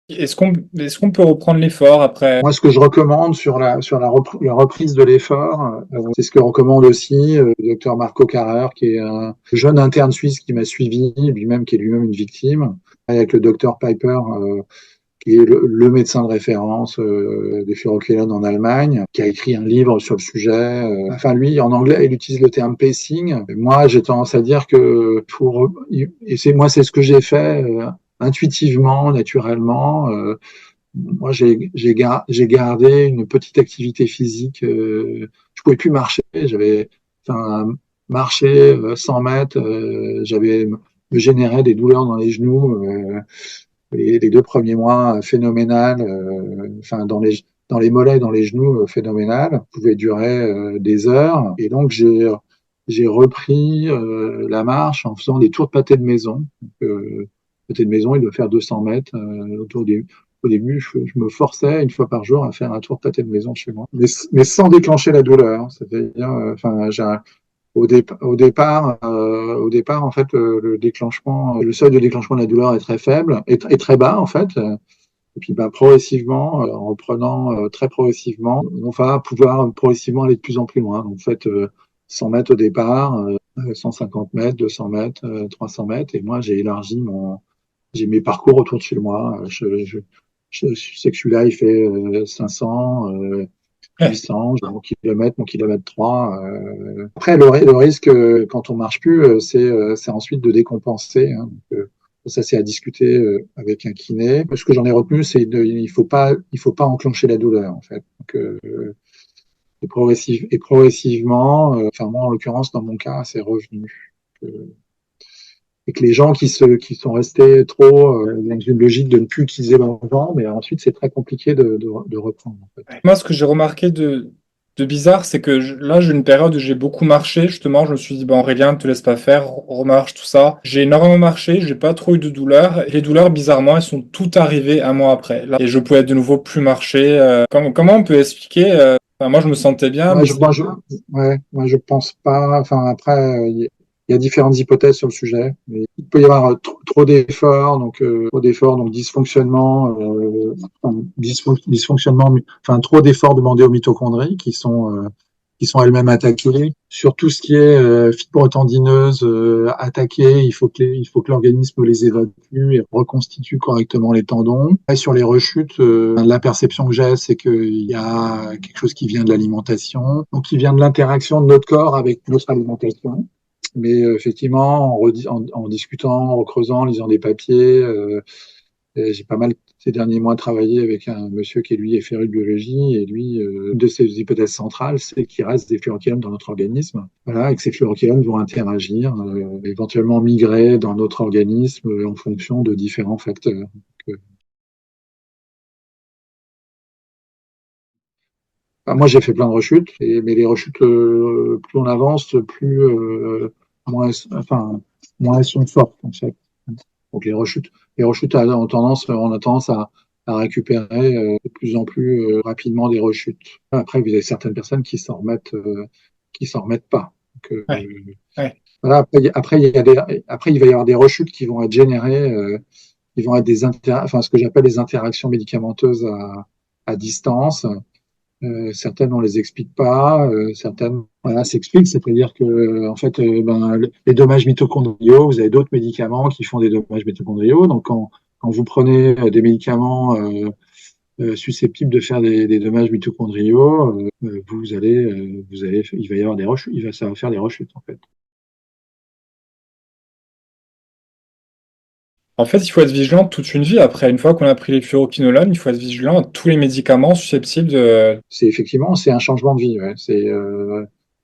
Est-ce qu'on peut reprendre l'effort après? moi, ce que je recommande la reprise de l'effort, c'est ce que recommande aussi le docteur Marco Carrère, qui est un jeune interne suisse qui m'a suivi, lui-même qui est lui-même une victime, avec le docteur Piper, qui est le médecin de référence des furokilones en Allemagne, qui a écrit un livre sur le sujet. Enfin, lui, en anglais, il utilise le terme pacing. Et moi, j'ai tendance à dire que c'est ce que j'ai fait intuitivement, naturellement. Moi, j'ai gardé une petite activité physique. Je pouvais plus marcher. Enfin, marcher 100 mètres, me générait des douleurs dans les genoux. Les 2 premiers mois phénoménales, enfin dans les mollets, dans les genoux phénoménales, pouvaient durer des heures. Et donc j'ai repris la marche en faisant des tours de pâté de maison. Donc, pâté de maison, il doit faire 200 mètres au début, je me forçais 1 fois par jour à faire un tour de pâté de maison chez moi, mais sans déclencher la douleur. C'est-à-dire, enfin, au départ, en fait, le seuil de déclenchement de la douleur est très faible, est très bas, en fait. Et puis, bah, progressivement, en reprenant très progressivement, on va pouvoir progressivement aller de plus en plus loin. Donc, en fait, 100 mètres au départ, 150 mètres, 200 mètres, 300 mètres. Et moi, j'ai mes parcours autour de chez moi. Je sais que celui-là, il fait 500, 800, j'ai mon kilomètre 3. Après, le risque, quand on marche plus, c'est ensuite de décompenser. Hein. Donc, ça, c'est à discuter avec un kiné. Ce que j'en ai retenu, il faut pas enclencher la douleur, en fait. Donc, et progressivement, enfin, moi, en l'occurrence, dans mon cas, c'est revenu. Euh, et que les gens qui sont restés trop dans une logique de ne plus utiliser leur jambe, mais ensuite, c'est très compliqué de reprendre, en fait. Moi, ce que j'ai remarqué de bizarre, c'est que là, j'ai une période où j'ai beaucoup marché. Justement, je me suis dit, bon, Aurélien, ne te laisse pas faire, remarche, tout ça. J'ai énormément marché, j'ai pas trop eu de douleurs. Les douleurs, bizarrement, elles sont toutes arrivées un mois après. Là, et je pouvais de nouveau plus marcher. Comment on peut expliquer enfin, moi, je me sentais bien, Ouais, mais moi, je pense pas. Enfin, après, il y a différentes hypothèses sur le sujet. Mais il peut y avoir trop d'efforts, donc dysfonctionnement, enfin, trop d'efforts demandés aux mitochondries qui sont elles-mêmes attaquées. Sur tout ce qui est fibre tendineuse attaquée, il faut que l'organisme les évacue et reconstitue correctement les tendons. Et sur les rechutes, la perception que j'ai, c'est qu'il y a quelque chose qui vient de l'alimentation, donc qui vient de l'interaction de notre corps avec notre alimentation. Mais effectivement, en discutant, en creusant, en lisant des papiers, et j'ai pas mal ces derniers mois travaillé avec un monsieur qui lui est féru de biologie et lui, une de ses hypothèses centrales, c'est qu'il reste des fluorochelates dans notre organisme. Voilà, et que ces fluorochelates vont interagir, éventuellement migrer dans notre organisme en fonction de différents facteurs. Donc, moi, j'ai fait plein de rechutes, mais les rechutes, plus on avance, plus moins elles sont fortes en fait. Donc les rechutes on a tendance à récupérer de plus en plus rapidement des rechutes. Après, vous avez certaines personnes qui s'en remettent pas. Donc, Ouais, ouais. voilà. Après, il va y avoir des rechutes qui vont être générées, qui vont être ce que j'appelle les interactions médicamenteuses à distance. Certaines, on les explique pas. Certaines, voilà, s'expliquent. C'est-à-dire que, en fait, les dommages mitochondriaux, vous avez d'autres médicaments qui font des dommages mitochondriaux. Donc, quand vous prenez des médicaments susceptibles de faire des dommages mitochondriaux, il va y avoir des rechutes. Ça va faire des rechutes, en fait. En fait, il faut être vigilant toute une vie. Après, une fois qu'on a pris les fluoroquinolones, il faut être vigilant à tous les médicaments susceptibles de... C'est un changement de vie. Ouais.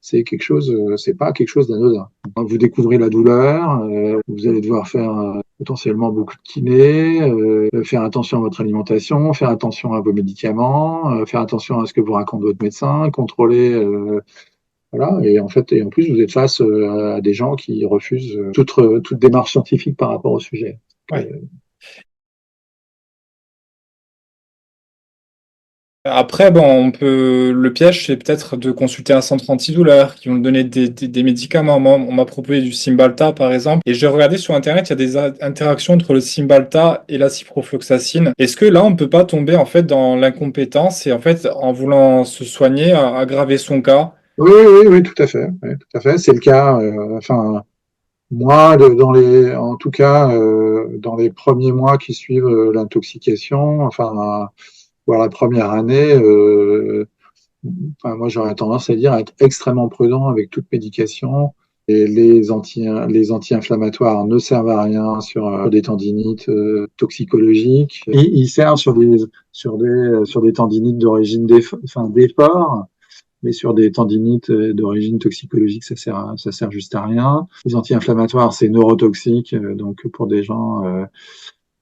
C'est quelque chose, c'est pas quelque chose d'anodin. Vous découvrez la douleur, vous allez devoir faire potentiellement beaucoup de kiné, faire attention à votre alimentation, faire attention à vos médicaments, faire attention à ce que vous raconte votre médecin, contrôler, voilà. Et en plus, vous êtes face à des gens qui refusent toute démarche scientifique par rapport au sujet. Donc, Ouais. Après, bon, le piège, c'est peut-être de consulter un centre antidouleur qui vont donner des médicaments. Moi, on m'a proposé du Cymbalta, par exemple, et j'ai regardé sur Internet, il y a des interactions entre le Cymbalta et la ciprofloxacine. Est-ce que là, on ne peut pas tomber, en fait, dans l'incompétence et, en fait, en voulant se soigner, aggraver son cas? oui, oui, oui, tout à fait. Oui, tout à fait. C'est le cas. Moi, en tout cas, dans les premiers mois qui suivent l'intoxication, voire la première année, moi j'aurais tendance à dire à être extrêmement prudent avec toute médication. Et les anti-inflammatoires ne servent à rien sur des tendinites toxicologiques. Ils servent sur des tendinites d'origine d'effort, mais sur des tendinites d'origine toxicologique, ça sert juste à rien. Les anti-inflammatoires, c'est neurotoxique, donc pour des gens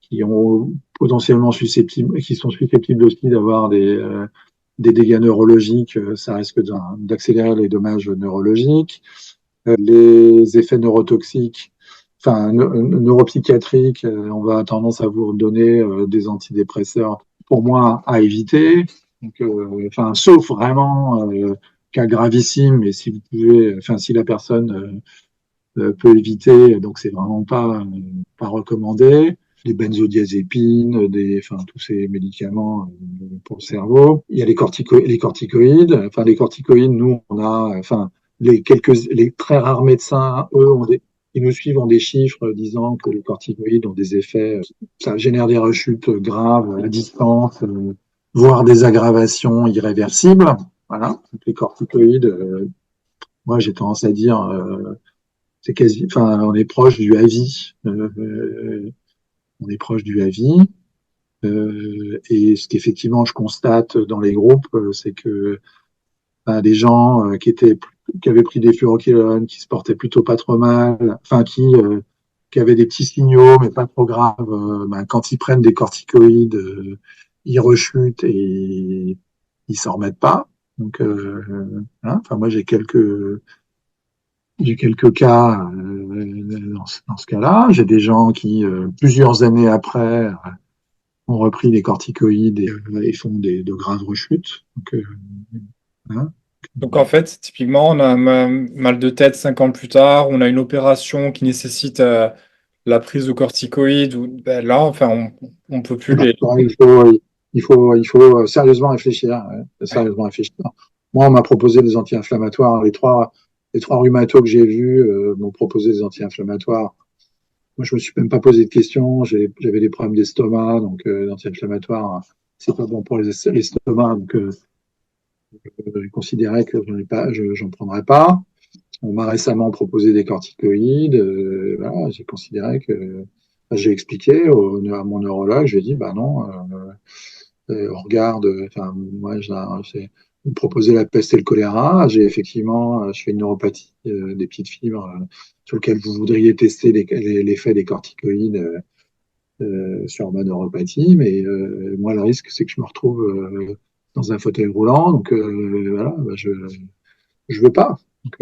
qui ont potentiellement qui sont susceptibles aussi d'avoir des dégâts neurologiques, ça risque d'accélérer les dommages neurologiques. Les effets neurotoxiques, neuropsychiatriques, on va tendance à vous donner des antidépresseurs, pour moi, à éviter. Donc, sauf vraiment cas gravissime, mais si vous pouvez, si la personne peut éviter, donc c'est vraiment pas recommandé. Les benzodiazépines, tous ces médicaments pour le cerveau. Il y a les corticoïdes. Les corticoïdes, nous, on a, les très rares médecins, eux, ils nous suivent en des chiffres disant que les corticoïdes ont des effets, ça génère des rechutes graves à distance, voire des aggravations irréversibles. Voilà. Donc, les corticoïdes, moi, j'ai tendance à dire, on est proche du AVI. On est proche du AVI. Et ce qu'effectivement je constate dans les groupes, c'est que des gens qui avaient pris des fluoroquinolones, qui se portaient plutôt pas trop mal, qui avaient des petits signaux mais pas trop graves, quand ils prennent des corticoïdes, ils rechutent et ils s'en remettent pas. Donc, voilà. Moi j'ai quelques cas dans ce cas-là. J'ai des gens qui, plusieurs années après, ont repris des corticoïdes et font de graves rechutes. Donc, hein. Donc, en fait, typiquement, on a un mal de tête 5 ans plus tard, on a une opération qui nécessite la prise de corticoïdes, ou ben là, enfin, on peut plus les... Il faut sérieusement réfléchir. Ouais, Ouais. sérieusement réfléchir. Moi, on m'a proposé des anti-inflammatoires. Les trois rhumatos que j'ai vus m'ont proposé des anti-inflammatoires. Moi, je me suis même pas posé de questions. J'avais des problèmes d'estomac, donc l'anti-inflammatoire, c'est pas bon pour l'estomac, donc je considérais que j'en prendrais pas. On m'a récemment proposé des corticoïdes. Voilà, j'ai considéré que j'ai expliqué à mon neurologue, je lui ai dit, bah non, on regarde, enfin, moi, j'ai me proposé la peste et le choléra. J'ai effectivement, je fais une neuropathie des petites fibres sur lequel vous voudriez tester l'effet des corticoïdes sur ma neuropathie, mais moi, le risque, c'est que je me retrouve dans un fauteuil roulant, donc voilà, bah, je veux pas. Donc,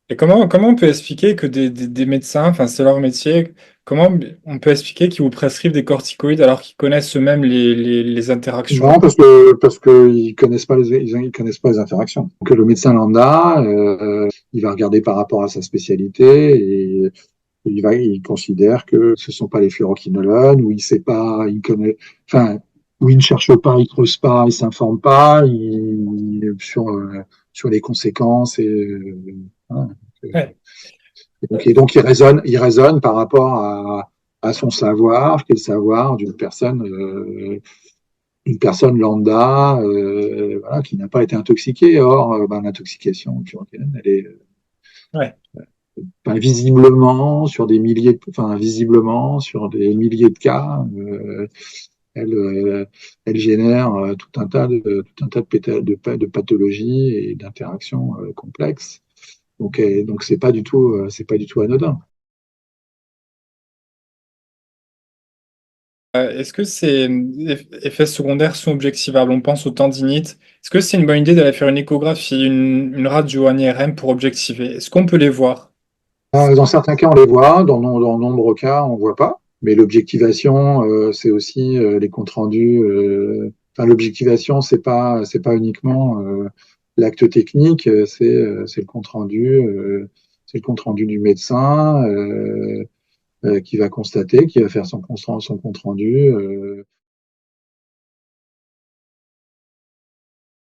Et comment on peut expliquer que des médecins, enfin c'est leur métier, comment on peut expliquer qu'ils vous prescrivent des corticoïdes alors qu'ils connaissent eux-mêmes les interactions? non, parce que ils connaissent pas les interactions. Donc le médecin lambda, il va regarder par rapport à sa spécialité et il considère que ce sont pas les fluoroquinolones, ou il sait pas, il connaît, enfin, où il ne cherche pas, il creuse pas, il s'informe pas, sur les conséquences voilà. Ouais. Et donc il raisonne par rapport à son savoir, qui est le savoir une personne lambda, voilà, qui n'a pas été intoxiquée. Or, ben, l'intoxication fluoroquinolone, elle est Ouais. enfin, visiblement sur des milliers de cas, elle, euh, elle génère tout un tas de pathologies et d'interactions complexes. Donc c'est pas du tout anodin. Est-ce que ces effets secondaires sont objectivables? On pense aux tendinites. Est-ce que c'est une bonne idée d'aller faire une échographie, une radio, un IRM pour objectiver? Est-ce qu'on peut les voir? Dans certains cas, on les voit, dans nombreux cas, on ne voit pas. Mais l'objectivation, c'est aussi les comptes rendus. Enfin, l'objectivation, c'est pas uniquement l'acte technique, c'est le compte rendu, c'est le compte rendu du médecin qui va constater, qui va faire son compte rendu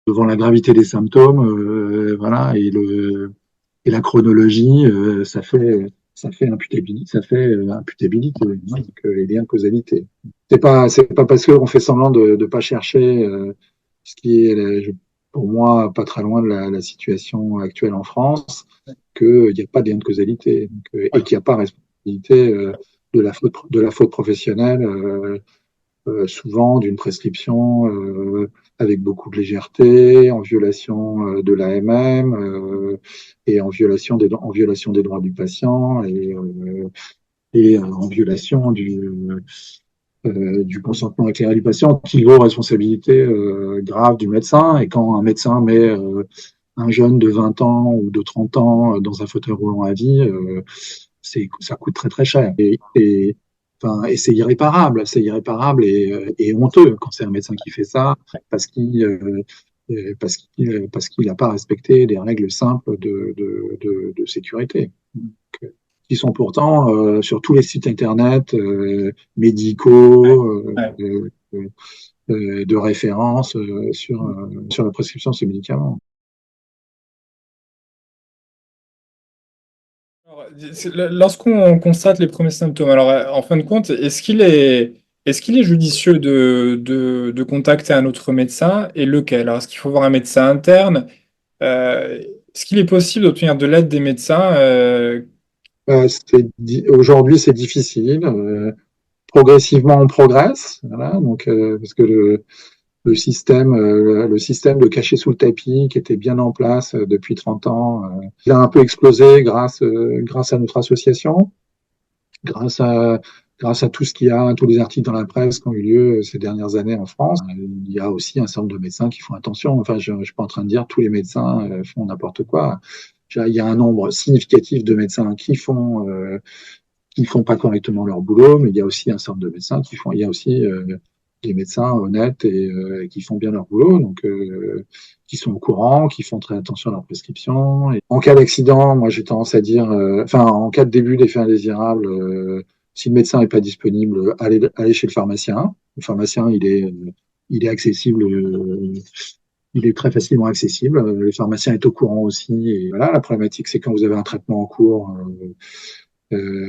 devant la gravité des symptômes, voilà, et la chronologie, ça fait imputabilité, donc, les liens de causalité. C'est pas parce qu'on fait semblant de pas chercher ce qui est, pour moi, pas très loin de la situation actuelle en France, qu'il n'y a pas de lien de causalité, donc, et qu'il n'y a pas responsabilité de la faute professionnelle. Souvent d'une prescription avec beaucoup de légèreté, en violation de l'AMM et en violation des droits du patient et en violation du consentement éclairé du patient, qui vaut responsabilité grave du médecin. Et quand un médecin met un jeune de 20 ans ou de 30 ans dans un fauteuil roulant à vie, ça coûte très très cher. Enfin, et c'est irréparable et honteux quand c'est un médecin qui fait ça parce qu'il n'a pas respecté les règles simples de sécurité, qui sont pourtant sur tous les sites internet Ouais. médicaux Ouais. de référence sur la prescription de ces médicaments. Alors, lorsqu'on constate les premiers symptômes, alors en fin de compte, est-ce qu'il est judicieux de contacter un autre médecin et lequel? Alors, est-ce qu'il faut voir un médecin interne? Est-ce qu'il est possible d'obtenir de l'aide des médecins? Aujourd'hui, c'est difficile. Progressivement, on progresse, voilà, donc parce que le système de cacher sous le tapis qui était bien en place depuis 30 ans, il a un peu explosé grâce à notre association, grâce à, grâce à tout ce qu'il y a, tous les articles dans la presse qui ont eu lieu ces dernières années en France. Il y a aussi un certain nombre de médecins qui font attention. Enfin, je ne suis pas en train de dire que tous les médecins font n'importe quoi. Il y a un nombre significatif de médecins qui font pas correctement leur boulot, mais il y a aussi un certain nombre de médecins il y a aussi des médecins honnêtes et qui font bien leur boulot, donc qui sont au courant, qui font très attention à leur prescription. Et en cas d'accident, moi j'ai tendance à dire, enfin en cas de début d'effet indésirable, si le médecin n'est pas disponible, allez chez le pharmacien. Le pharmacien, il est accessible. Il est très facilement accessible. Le pharmacien est au courant aussi. Et voilà, la problématique, c'est quand vous avez un traitement en cours,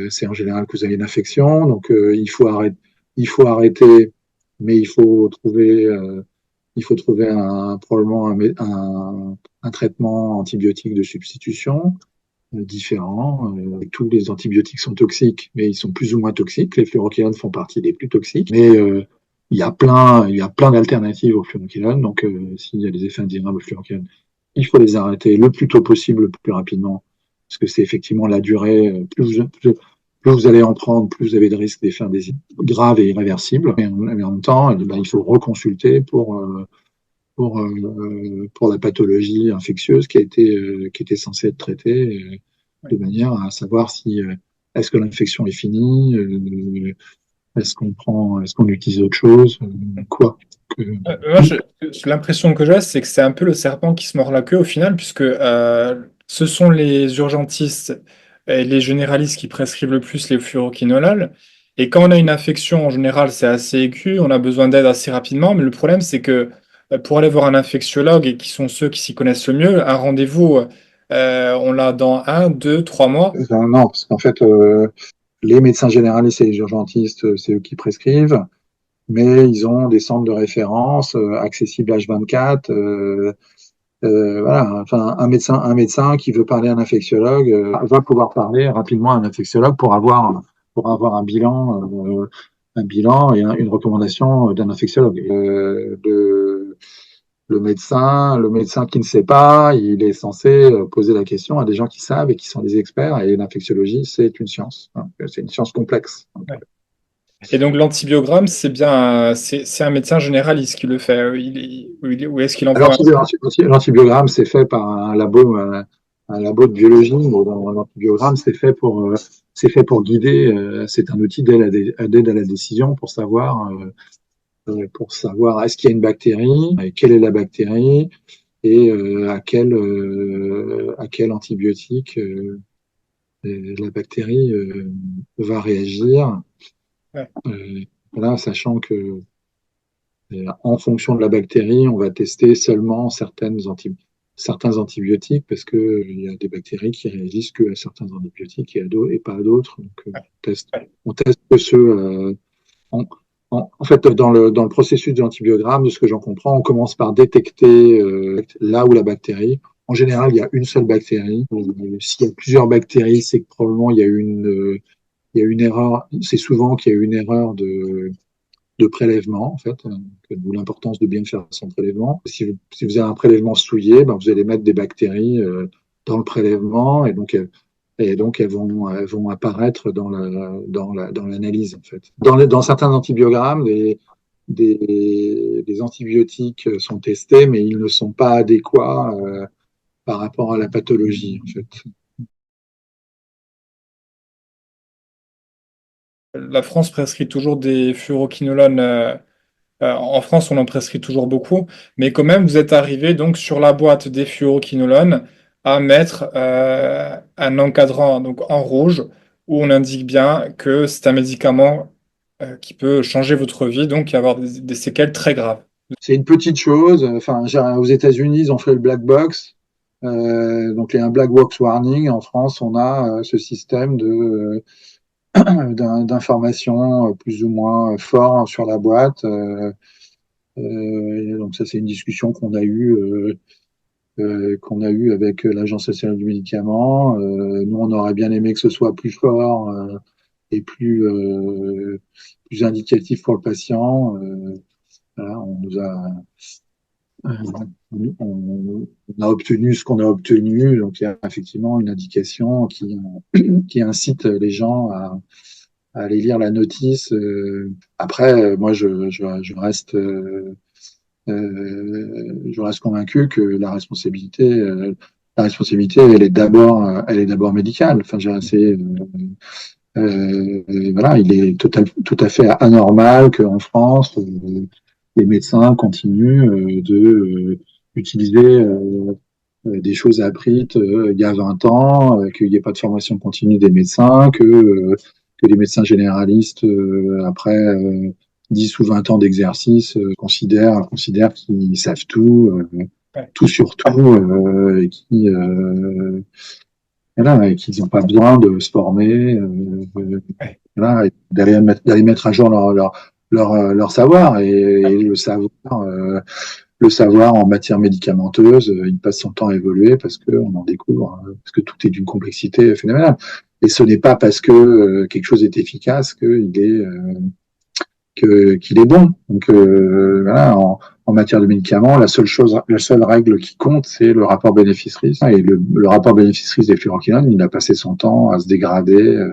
c'est en général que vous avez une infection, donc il faut arrêter, mais il faut trouver il faut trouver probablement un traitement antibiotique de substitution différent. Tous les antibiotiques sont toxiques, mais ils sont plus ou moins toxiques. Les fluoroquinolones font partie des plus toxiques. Mais il y a plein d'alternatives aux fluoroquinolones. Donc, s'il y a des effets indésirables aux fluoroquinolones, il faut les arrêter le plus tôt possible, le plus rapidement, parce que c'est effectivement la durée. Plus vous allez en prendre, plus vous avez de risques d'effets graves et irréversibles. Mais en même temps, il faut reconsulter pour la pathologie infectieuse qui était censée être traitée de manière à savoir si est-ce que l'infection est finie, est-ce qu'on utilise autre chose, quoi. Moi, l'impression que j'ai, c'est que c'est un peu le serpent qui se mord la queue au final, puisque ce sont les urgentistes et les généralistes qui prescrivent le plus les fluoroquinolones. Et quand on a une infection, en général, c'est assez aigu, on a besoin d'aide assez rapidement. Mais le problème, c'est que pour aller voir un infectiologue, et qui sont ceux qui s'y connaissent le mieux, un rendez-vous, on l'a dans 1, 2, 3 mois. Non, parce qu'en fait, les médecins généralistes et les urgentistes, c'est eux qui prescrivent, mais ils ont des centres de référence accessibles H24. Voilà, enfin, un médecin qui veut parler à un infectiologue va pouvoir parler rapidement à un infectiologue pour avoir un bilan et une recommandation d'un infectiologue. Le médecin qui ne sait pas, il est censé poser la question à des gens qui savent et qui sont des experts. Et l'infectiologie, c'est une science. C'est une science complexe. Ouais. Et donc l'antibiogramme, c'est bien, c'est un médecin généraliste qui le fait. Ou est-ce qu'il Alors, envoie l'antibiogramme, c'est fait par un labo de biologie. L'antibiogramme, c'est fait pour guider. C'est un outil d'aide à la décision pour savoir est-ce qu'il y a une bactérie, et quelle est la bactérie, et à quel antibiotique la bactérie va réagir. Ouais. Voilà, sachant que en fonction de la bactérie, on va tester seulement certains antibiotiques parce que il y a des bactéries qui réagissent que à certains antibiotiques et pas à d'autres. Donc, on teste que ceux. En, en fait, dans le processus de l'antibiogramme, de ce que j'en comprends, on commence par détecter là où la bactérie. En général, il y a une seule bactérie. S'il y a plusieurs bactéries, c'est que probablement il y a une erreur. C'est souvent qu'il y a une erreur de prélèvement, en fait, d'où l'importance de bien faire son prélèvement. Si vous avez un prélèvement souillé, ben, vous allez mettre des bactéries dans le prélèvement et donc elles vont apparaître dans l'analyse, en fait. Dans certains antibiogrammes, des antibiotiques sont testés, mais ils ne sont pas adéquats par rapport à la pathologie, en fait. La France prescrit toujours des fluoroquinolones. En France, on en prescrit toujours beaucoup, mais quand même, vous êtes arrivé donc sur la boîte des fluoroquinolones à mettre un encadrant donc en rouge où on indique bien que c'est un médicament qui peut changer votre vie, donc y avoir des séquelles très graves. C'est une petite chose. Enfin, aux États-Unis, ils ont fait le black box. Donc, il y a un black box warning. En France, on a ce système d'informations plus ou moins fort sur la boîte. Donc, ça, c'est une discussion qu'on a eue avec l'Agence nationale du médicament. Nous, on aurait bien aimé que ce soit plus fort et plus indicatif pour le patient. Voilà, on a obtenu ce qu'on a obtenu, donc il y a effectivement une indication qui incite les gens à aller lire la notice. Après, moi, je reste convaincu que la responsabilité, elle est d'abord médicale. Enfin, voilà, il est tout à fait anormal qu'en France, les médecins continuent d'utiliser des choses apprises il y a 20 ans, qu'il n'y ait pas de formation continue des médecins, que les médecins généralistes, après 10 ou 20 ans d'exercice, considèrent qu'ils savent tout sur tout, voilà, et qu'ils n'ont pas besoin de se former, voilà, d'aller mettre à jour leur savoir et le savoir en matière médicamenteuse, il passe son temps à évoluer parce qu'on en découvre, parce que tout est d'une complexité phénoménale. Et ce n'est pas parce que quelque chose est efficace qu'il est bon. Donc voilà, en matière de médicaments, la seule règle qui compte, c'est le rapport bénéfice-risque. Et le rapport bénéfice-risque des fluoroquinolones, il a passé son temps à se dégrader